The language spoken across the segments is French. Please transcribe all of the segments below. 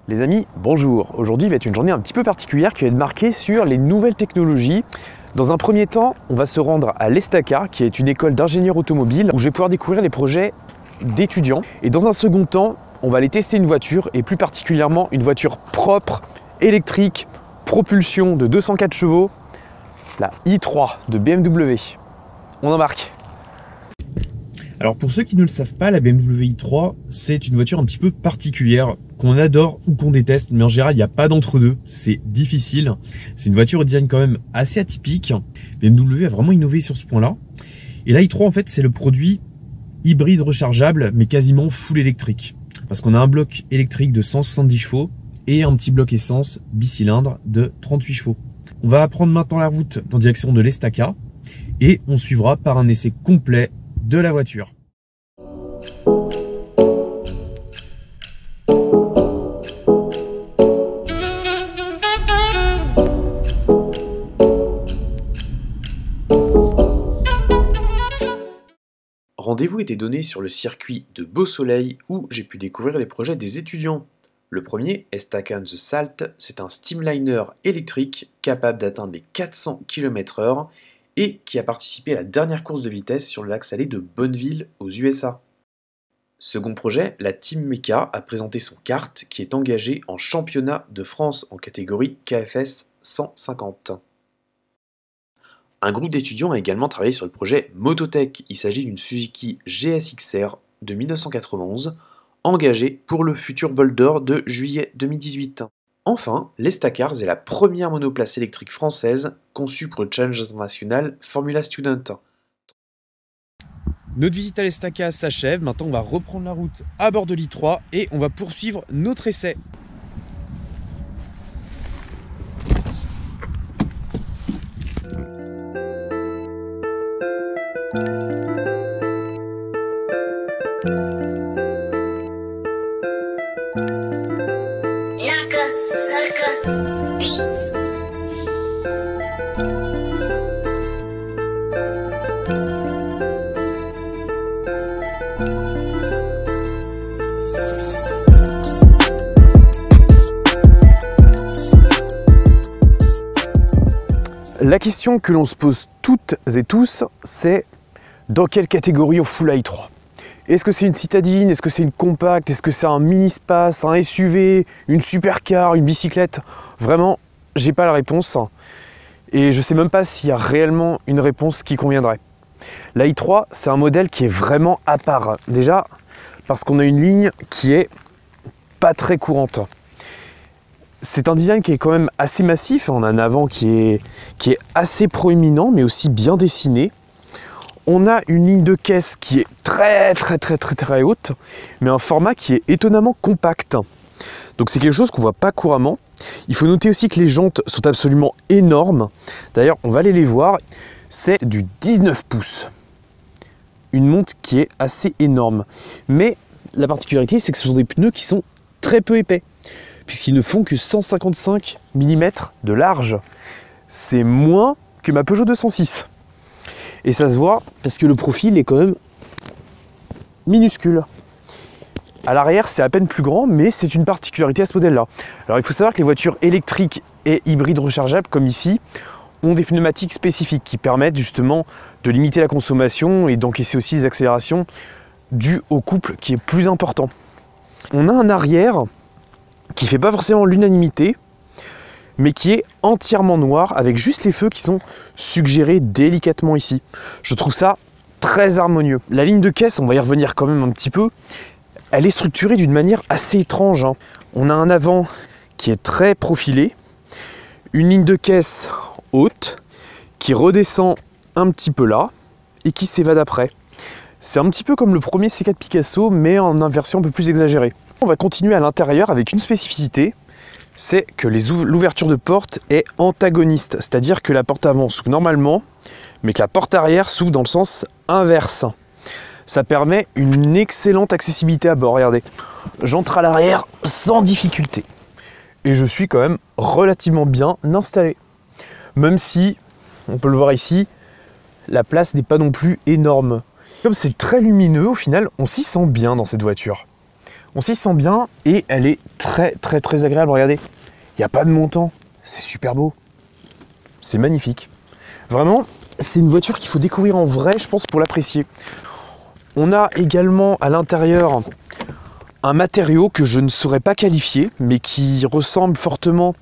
Les amis, bonjour. Aujourd'hui va être une journée un petit peu particulière qui va être marquée sur les nouvelles technologies. Dans un premier temps, on va se rendre à l'ESTACA, qui est une école d'ingénieurs automobiles, où je vais pouvoir découvrir les projets d'étudiants. Et dans un second temps, on va aller tester une voiture, et plus particulièrement une voiture propre, électrique, propulsion de 204 chevaux, la i3 de BMW. On embarque. Alors pour ceux qui ne le savent pas, la BMW i3, c'est une voiture un petit peu particulière, qu'on adore ou qu'on déteste, mais en général il n'y a pas d'entre-deux, c'est difficile. C'est une voiture au design quand même assez atypique. BMW a vraiment innové sur ce point-là. Et la i3 en fait c'est le produit hybride rechargeable, mais quasiment full électrique. Parce qu'on a un bloc électrique de 170 chevaux et un petit bloc essence bicylindre de 38 chevaux. On va prendre maintenant la route en direction de l'ESTACA et on suivra par un essai complet de la voiture. Rendez-vous était donné sur le circuit de Beau-Soleil où j'ai pu découvrir les projets des étudiants. Le premier, ESTACA on the Salt, c'est un steamliner électrique capable d'atteindre les 400 km/h et qui a participé à la dernière course de vitesse sur le lac salé de Bonneville aux USA. Second projet, la Team Mecha a présenté son kart qui est engagé en championnat de France en catégorie KFS 150. Un groupe d'étudiants a également travaillé sur le projet Mototech. Il s'agit d'une Suzuki GSX-R de 1991, engagée pour le futur Boulder de juillet 2018. Enfin, l'ESTACARS est la première monoplace électrique française conçue pour le Challenge international Formula Student. Notre visite à l'ESTACA s'achève, maintenant on va reprendre la route à bord de l'i3 et on va poursuivre notre essai. La question que l'on se pose toutes et tous, c'est dans quelle catégorie on fout la i3 ? Est-ce que c'est une citadine ? Est-ce que c'est une compacte ? Est-ce que c'est un mini-space, un SUV, une supercar, une bicyclette ? Vraiment, j'ai pas la réponse. Et je sais même pas s'il y a réellement une réponse qui conviendrait. La i3, c'est un modèle qui est vraiment à part. Déjà, parce qu'on a une ligne qui est pas très courante. C'est un design qui est quand même assez massif, on a un avant qui est assez proéminent mais aussi bien dessiné. On a une ligne de caisse qui est très haute, mais un format qui est étonnamment compact. Donc c'est quelque chose qu'on voit pas couramment. Il faut noter aussi que les jantes sont absolument énormes. D'ailleurs, on va aller les voir. C'est du 19 pouces. Une montre qui est assez énorme. Mais la particularité, c'est que ce sont des pneus qui sont très peu épais, puisqu'ils ne font que 155 mm de large. C'est moins que ma Peugeot 206. Et ça se voit parce que le profil est quand même minuscule. À l'arrière, c'est à peine plus grand, mais c'est une particularité à ce modèle-là. Alors il faut savoir que les voitures électriques et hybrides rechargeables, comme ici, ont des pneumatiques spécifiques qui permettent justement de limiter la consommation et d'encaisser aussi les accélérations dues au couple qui est plus important. On a un arrière qui fait pas forcément l'unanimité, mais qui est entièrement noir, avec juste les feux qui sont suggérés délicatement ici. Je trouve ça très harmonieux. La ligne de caisse, on va y revenir quand même un petit peu, elle est structurée d'une manière assez étrange. On a un avant qui est très profilé, une ligne de caisse haute, qui redescend un petit peu là, et qui s'évade après. C'est un petit peu comme le premier C4 Picasso, mais en inversion un peu plus exagérée. On va continuer à l'intérieur avec une spécificité, c'est que l'ouverture de porte est antagoniste, c'est-à-dire que la porte avant s'ouvre normalement, mais que la porte arrière s'ouvre dans le sens inverse. Ça permet une excellente accessibilité à bord, regardez. J'entre à l'arrière sans difficulté. Et je suis quand même relativement bien installé. Même si, on peut le voir ici, la place n'est pas non plus énorme. Comme c'est très lumineux, au final, on s'y sent bien dans cette voiture. On s'y sent bien et elle est très agréable. Regardez, il n'y a pas de montant, c'est super beau. C'est magnifique. Vraiment, c'est une voiture qu'il faut découvrir en vrai, je pense, pour l'apprécier. On a également à l'intérieur un matériau que je ne saurais pas qualifier, mais qui ressemble fortement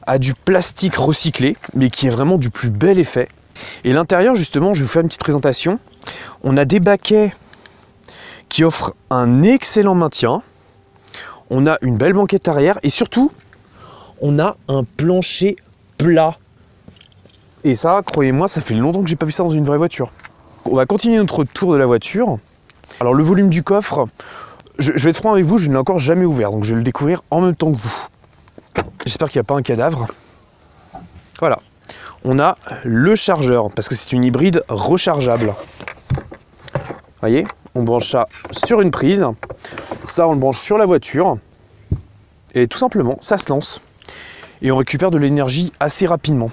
à du plastique recyclé, mais qui est vraiment du plus bel effet. Et l'intérieur, justement, je vais vous faire une petite présentation. On a des baquets qui offrent un excellent maintien. On a une belle banquette arrière et surtout, on a un plancher plat. Et ça, croyez-moi, ça fait longtemps que j'ai pas vu ça dans une vraie voiture. On va continuer notre tour de la voiture. Alors le volume du coffre, je vais être franc avec vous, je ne l'ai encore jamais ouvert, donc je vais le découvrir en même temps que vous. J'espère qu'il n'y a pas un cadavre. Voilà. On a le chargeur, parce que c'est une hybride rechargeable. Vous voyez, on branche ça sur une prise. Ça, on le branche sur la voiture. Et tout simplement, ça se lance. Et on récupère de l'énergie assez rapidement.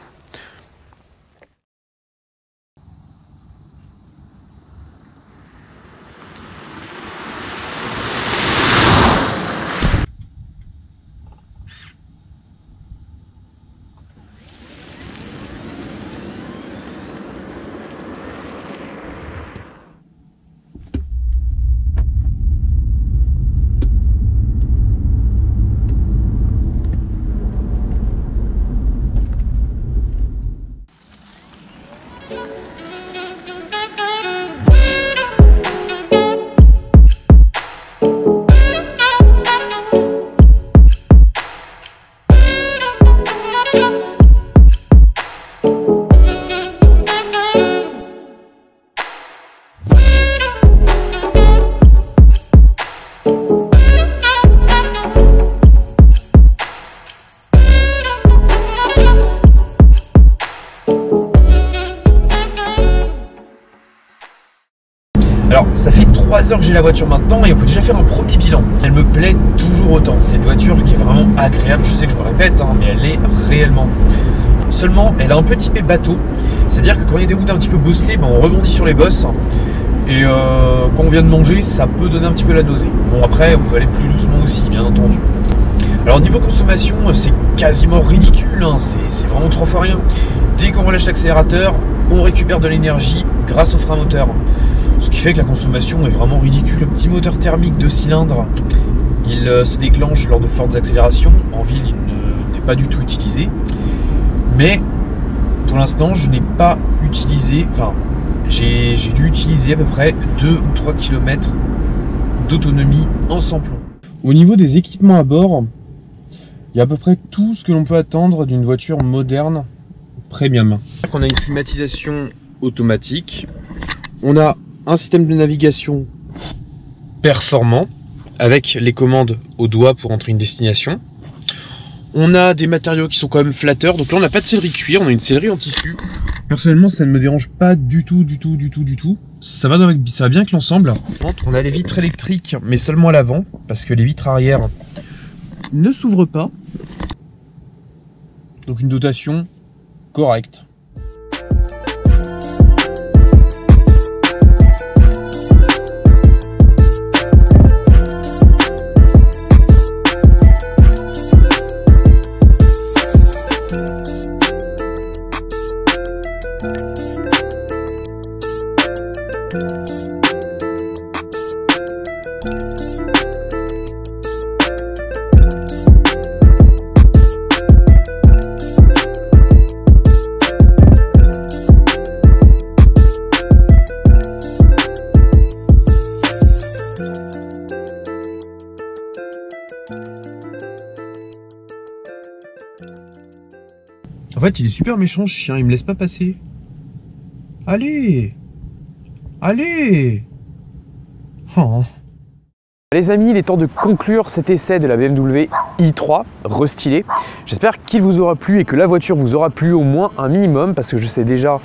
Alors, ça fait 3 heures que j'ai la voiture maintenant et on peut déjà faire un premier bilan. Elle me plaît toujours autant. C'est une voiture qui est vraiment agréable. Je sais que je me répète, mais elle est réellement. Seulement, elle a un peu typé bateau. C'est-à-dire que quand il y a des routes un petit peu bosselées, on rebondit sur les bosses. Et quand on vient de manger, ça peut donner un petit peu la nausée. Bon, après, on peut aller plus doucement aussi, bien entendu. Alors, niveau consommation, c'est quasiment ridicule. C'est vraiment 3 fois rien. Dès qu'on relâche l'accélérateur, on récupère de l'énergie grâce au frein moteur. Ce qui fait que la consommation est vraiment ridicule. Le petit moteur thermique 2 cylindres, il se déclenche lors de fortes accélérations. En ville, il n'est pas du tout utilisé. Mais pour l'instant, je n'ai pas utilisé, j'ai dû utiliser à peu près 2 ou 3 km d'autonomie en sans-plomb. Au niveau des équipements à bord, il y a à peu près tout ce que l'on peut attendre d'une voiture moderne premium. On a une climatisation automatique. On a un système de navigation performant avec les commandes au doigt pour entrer une destination. On a des matériaux qui sont quand même flatteurs. Donc là, on n'a pas de sellerie cuir, on a une sellerie en tissu. Personnellement, ça ne me dérange pas du tout. Ça va bien avec l'ensemble. On a les vitres électriques, mais seulement à l'avant, parce que les vitres arrière ne s'ouvrent pas. Donc une dotation correcte. En fait, il est super méchant, ce chien, il me laisse pas passer. Allez! Allez! Oh. Les amis, il est temps de conclure cet essai de la BMW i3 restylée. J'espère qu'il vous aura plu et que la voiture vous aura plu au moins un minimum, parce que je sais déjà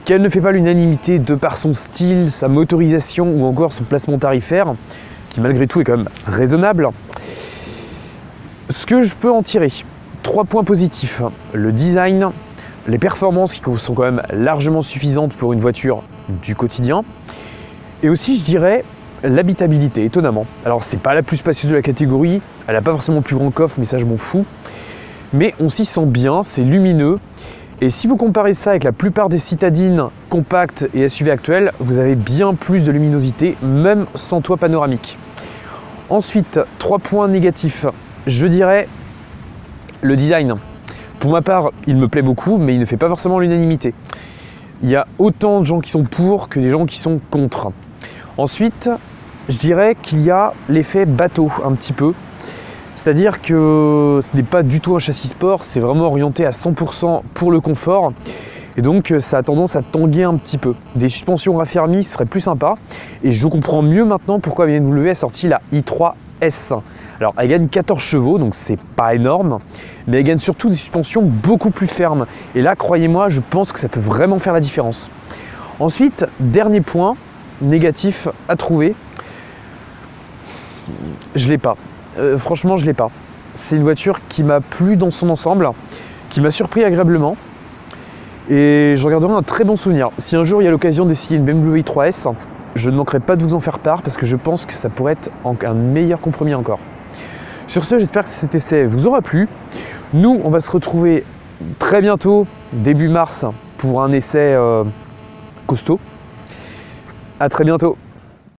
qu'elle ne fait pas l'unanimité de par son style, sa motorisation ou encore son placement tarifaire, qui malgré tout est quand même raisonnable. Ce que je peux en tirer, 3 points positifs. Le design, les performances qui sont quand même largement suffisantes pour une voiture du quotidien. Et aussi, je dirais, l'habitabilité, étonnamment. Alors c'est pas la plus spacieuse de la catégorie, elle n'a pas forcément le plus grand coffre, mais ça je m'en fous. Mais on s'y sent bien, c'est lumineux. Et si vous comparez ça avec la plupart des citadines compactes et SUV actuelles, vous avez bien plus de luminosité, même sans toit panoramique. Ensuite, 3 points négatifs. Je dirais le design. Pour ma part, il me plaît beaucoup, mais il ne fait pas forcément l'unanimité. Il y a autant de gens qui sont pour que des gens qui sont contre. Ensuite, je dirais qu'il y a l'effet bateau un petit peu. C'est-à-dire que ce n'est pas du tout un châssis sport, c'est vraiment orienté à 100% pour le confort. Et donc ça a tendance à tanguer un petit peu. Des suspensions raffermies seraient plus sympas. Et je comprends mieux maintenant pourquoi BMW a sorti la i3S. Alors elle gagne 14 chevaux, donc c'est pas énorme. Mais elle gagne surtout des suspensions beaucoup plus fermes. Et là, croyez-moi, je pense que ça peut vraiment faire la différence. Ensuite, dernier point négatif à trouver. Je l'ai pas. Franchement, je l'ai pas. C'est une voiture qui m'a plu dans son ensemble, qui m'a surpris agréablement. Et j'en garderai un très bon souvenir. Si un jour il y a l'occasion d'essayer une BMW i3S, je ne manquerai pas de vous en faire part parce que je pense que ça pourrait être un meilleur compromis encore. Sur ce, j'espère que cet essai vous aura plu. Nous, on va se retrouver très bientôt, début mars, pour un essai costaud. À très bientôt.